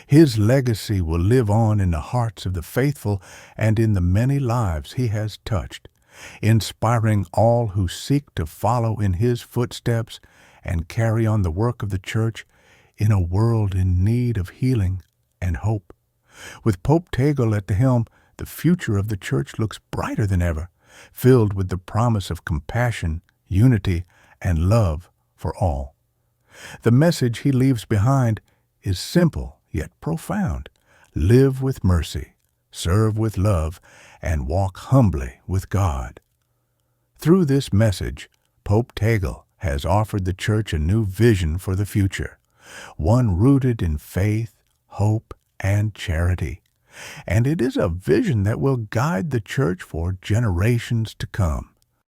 His legacy will live on in the hearts of the faithful and in the many lives he has touched, inspiring all who seek to follow in his footsteps and carry on the work of the Church in a world in need of healing and hope. With Pope Tagle at the helm, the future of the Church looks brighter than ever, filled with the promise of compassion, unity, and love for all. The message he leaves behind is simple yet profound. Live with mercy, serve with love, and walk humbly with God. Through this message, Pope Tagle has offered the Church a new vision for the future, one rooted in faith, hope, and charity. And it is a vision that will guide the Church for generations to come.